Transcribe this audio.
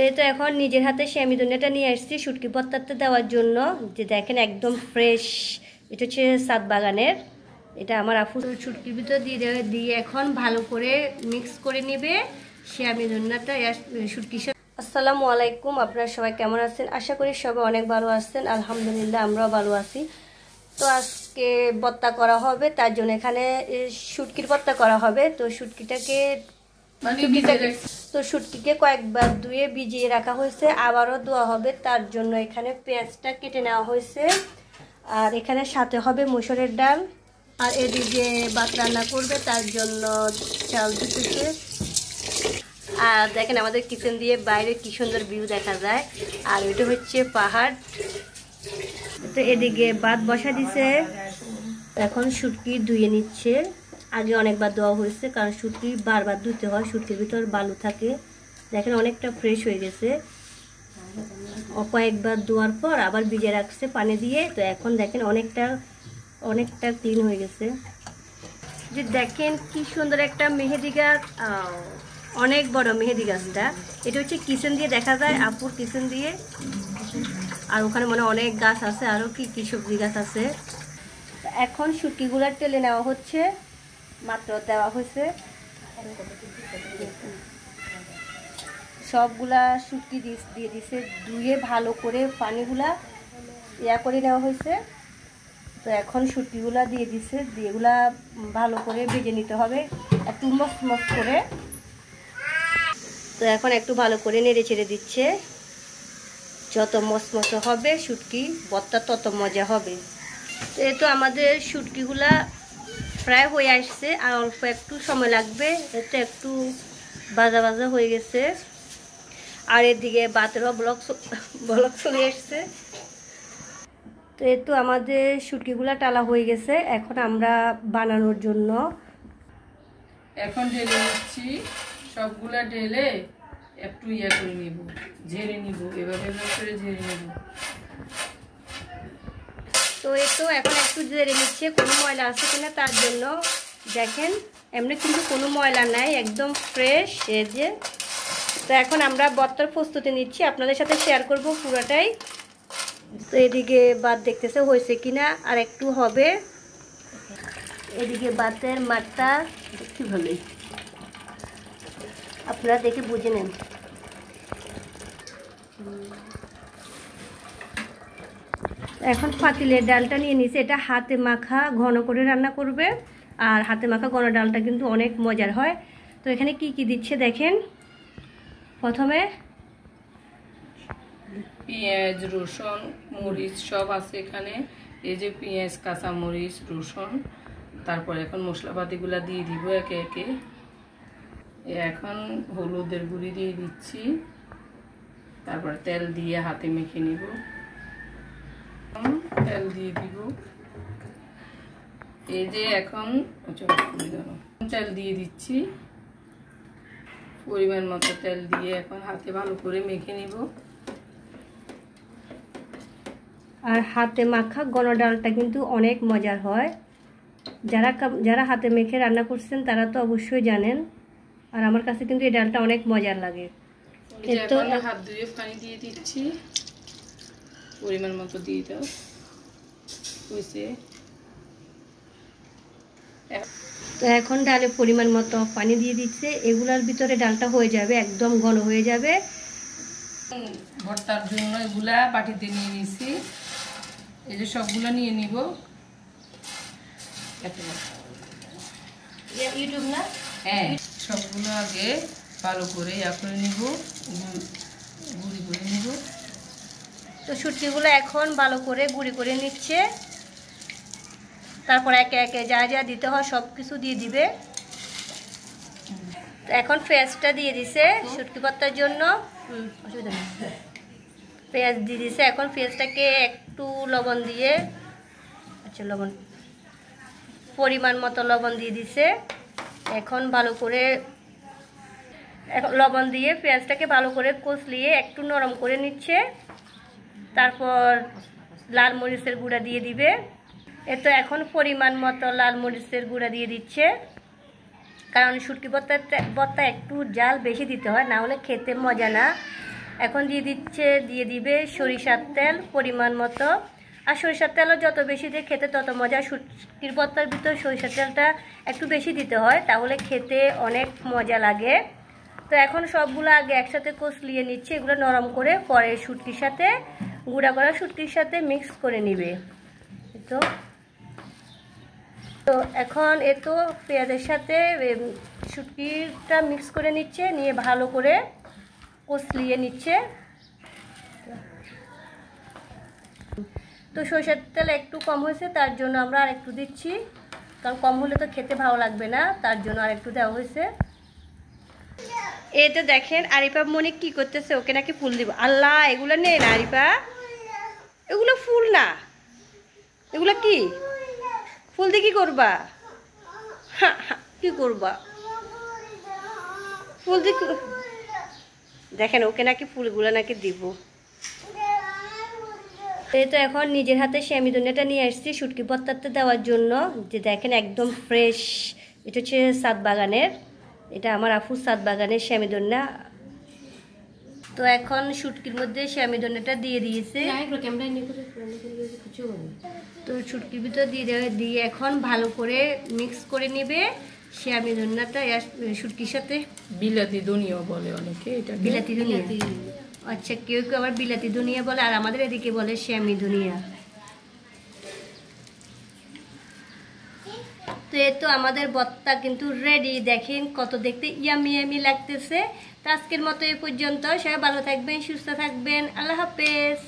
এই তো এখন নিজের হাতে সেমি দুনিয়াটা নিয়ে আসছি শুটকি ভর্তাতে দেওয়ার জন্য। যে দেখেন একদম ফ্রেশ, এটা হচ্ছে সাত বাগানের। এটা আমার আপু শুটকির ভিতর দিয়ে এখন ভালো করে মিক্স করে নেবে সেমি দুনিয়াটা শুটকির সাথে। আসসালামু আলাইকুম, আপনারা সবাই কেমন আছেন? আশা করি সবাই অনেক ভালো আছেন। আলহামদুলিল্লাহ আমরাও ভালো আছি। তো আজকে ভর্তা করা হবে, তার জন্য এখানে শুটকির ভর্তা করা হবে। তো শুটকিকে কয়েকবার ধুয়ে ভিজিয়ে রাখা হয়েছে, আবারও ধোয়া হবে। তার জন্য এখানে পেঁয়াজটা কেটে নেওয়া হয়েছে, আর এখানে সাথে হবে মসুরের ডাল। আর এদিকে ভাত রান্না করবে, তার জন্য চাল দিতেছে। আর দেখেন আমাদের কিচেন দিয়ে বাইরে কি সুন্দর ভিউ দেখা যায়, আর ওইটা হচ্ছে পাহাড়। তো এদিকে ভাত বসা দিছে, এখন শুটকি ধুয়ে নিচ্ছে। আগে অনেকবার ধোয়া হয়েছে, কারণ শুটকি বারবার ধুতে হয়, শুটকির ভিতর বালু থাকে। দেখেন অনেকটা ফ্রেশ হয়ে গেছে, কয়েকবার ধোয়ার পর আবার ভিজে রাখছে পানি দিয়ে। তো এখন দেখেন অনেকটা ক্লিন হয়ে গেছে। যে দেখেন কি সুন্দর একটা মেহেদি গাছ, অনেক বড় মেহেদি গাছটা। এটা হচ্ছে কিচেন দিয়ে দেখা যায়, আপুর কিচেন দিয়ে। আর ওখানে মনে অনেক গাছ আছে, আরও কি সবজি গাছ আছে। এখন শুটকিগুলো তেলে নেওয়া হচ্ছে, মাত্র দেওয়া হয়েছে। সবগুলা শুটকি দিয়ে দিছে, ধুয়ে ভালো করে পানিগুলা করে নেওয়া হয়েছে। তো এখন শুটকিগুলা দিয়ে দিছে, এগুলা ভালো করে ভেজে নিতে হবে একটু মস করে। তো এখন একটু ভালো করে নেড়ে ছেড়ে দিচ্ছে। যত মসমস হবে শুটকি ভর্তা তত মজা হবে। তো এই তো আমাদের শুটকিগুলা প্রায় হয়ে আসছে, আর অল্প একটু সময় লাগবে। এতে একটু ভাজা ভাজা হয়ে গেছে, আর এদিকে ভাতেরও ব্লক চলে আসছে। তো এই তো আমাদের শুটকিগুলা টালা হয়ে গেছে, এখন আমরা বানানোর জন্য এখন ঢেলে নিচ্ছি। সবগুলা ঢেলে একটু করে নিব, ঝেড়ে নিব, এভাবে করে ঝেড়ে নিব। তো এই তো এখন একটু ঝেড়ে নিচ্ছে কোনো ময়লা আছে কিনা তার জন্য। দেখেন এমনি কিন্তু কোনো ময়লা নাই, একদম ফ্রেশ এই যে। তো এখন আমরা ভর্তার প্রস্তুতি নিচ্ছি, আপনাদের সাথে শেয়ার করব পুরোটাই। তো এদিকে ভাত দেখতেছে হয়েছে কিনা, আর একটু হবে। এদিকে ভাতের মাঠটা একটু ভালোই, আপনারা দেখে বুঝে নেন। এখন পাতিলের ডালটা নিয়ে নিছে, এটা হাতে মাখা ঘন করে রান্না করবে। আর হাতে মাখা ঘন ডালটা কিন্তু অনেক মজার হয়। তো এখানে কি কি দিচ্ছে দেখেন। প্রথমে পেঁয়াজ, রসুন, মরিচ সব আছে এখানে। এই যে পেঁয়াজ, কাঁচা মরিচ, রসুন। তারপর এখন মশলাপাতিগুলা দিয়ে দিব একে একে। এখন হলুদের গুঁড়ি দিয়ে দিচ্ছি, তারপর তেল দিয়ে হাতে মেখে নিব। তেল দিয়ে দিব, এই যে এখন তেল দিয়ে দিচ্ছি। পরিমাণ মতো তেল দিয়ে এখন হাতে ভালো করে মেখে নিব। আর হাতে মাখা ঘন ডালটা কিন্তু অনেক মজার হয়। যারা হাতে মেখে রান্না করছেন তারা তো অবশ্যই জানেন। আর আমার কাছে কিন্তু এই ডালটা অনেক মজার লাগে। তো হাত ধুয়ে পানি দিয়ে দিচ্ছি, পরিমাণ মতো দিয়ে দাও। তো এখন ডালে পরিমাণ মতো পানি দিয়ে দিচ্ছে, এগুলার ভিতরে ডালটা হয়ে যাবে, একদম ঘন হয়ে যাবে। ভর্তার জন্য এগুলা বাটিতে নিয়ে নিছি, এই যে সবগুলো নিয়ে নিব। ইউটিউব না? হ্যাঁ, সবগুলো আগে ভালো করে করে নিব, গুঁড়ি করে নিব। তো শুটকিগুলো এখন ভালো করে গুঁড়ি করে নিচ্ছে। তারপর একে একে যা যা দিতে হয় সব কিছু দিয়ে দিবে। এখন পেঁয়াজটা দিয়ে দিছে শুটকি ভর্তার জন্য। অসুবিধা নেই, পেঁয়াজ দিয়ে দিছে। এখন পেঁয়াজটাকে একটু লবণ দিয়ে, আচ্ছা লবণ পরিমাণ মতো লবণ দিয়ে দিছে। এখন ভালো করে লবণ দিয়ে পেঁয়াজটাকে ভালো করে কষলিয়ে একটু নরম করে নিচ্ছে। তারপর লাল মরিচের গুঁড়া দিয়ে দিবে। তো এখন পরিমাণ মতো লাল মরিচের গুঁড়া দিয়ে দিচ্ছে, কারণ শুটকি ভর্তা একটু জাল বেশি দিতে হয়, না হলে খেতে মজা না। এখন দিয়ে দিবে সরিষার তেল পরিমাণ মতো। আর সরিষার তেলও যত বেশি দিয়ে খেতে তত মজা। শুটকির ভর্তার ভিতর সরিষার তেলটা একটু বেশি দিতে হয়, তাহলে খেতে অনেক মজা লাগে। তো এখন সবগুলো আগে একসাথে কষলিয়ে নিচ্ছে, এগুলো নরম করে পরে শুটকির সাথে গুঁড়া করা শুটকির সাথে মিক্স করে নিবে। তো এখন পেঁয়াজের সাথে শুটকিটা মিক্স করে নিচ্ছে, নিয়ে ভালো করে কষলিয়ে নিচ্ছে। তো সরষের তেল একটু কম হয়েছে, তার জন্য আমরা আর একটু দিচ্ছি, কারণ কম হলে তো খেতে ভালো লাগবে না, তার জন্য আর একটু দেওয়া হয়েছে। এই তো দেখেন আরিফা মনে কি করতেছে, ওকে নাকি ফুল দিব। আল্লাহ, এগুলো নেই না আরিফা, এগুলো ফুল না, এগুলো কি ফুল দিয়ে কি করবা? কি করবা ফুল দিয়ে? দেখেন ওকে নাকি ফুলগুলো নাকি দিব। এই তো এখন নিজের হাতে সেমি ধনিয়াটা নিয়ে আসছি শুটকি ভর্তাতে দেওয়ার জন্য। যে দেখেন একদম ফ্রেশ, এটা হচ্ছে সাত বাগানের, এটা আমার আফুর সাত বাগানের সেমি ধনিয়া। তো এখন শুটকির মধ্যে সেমি ধনিয়াটা দিয়ে দিয়েছে। তো শুটকির ভিতরে দিয়ে এখন ভালো করে মিক্স করে নেবে সেমি ধনিয়াটা শুটকির সাথে। বিলাতি ধনিয়া বলে অনেকে, এটা বিলাতি ধনিয়া। আচ্ছা, কেউ কেউ আবার বিলাতি ধনিয়া বলে, আর আমাদের এদিকে বলে সেমি ধনিয়া। তো এই তো আমাদের ভর্তা কিন্তু রেডি। দেখেন কত দেখতে ইয়ামি ইয়ামি লাগতেছে। তো আজকের মতো এই পর্যন্ত। সবাই ভালো থাকবেন, সুস্থ থাকবেন। আল্লাহ হাফেজ।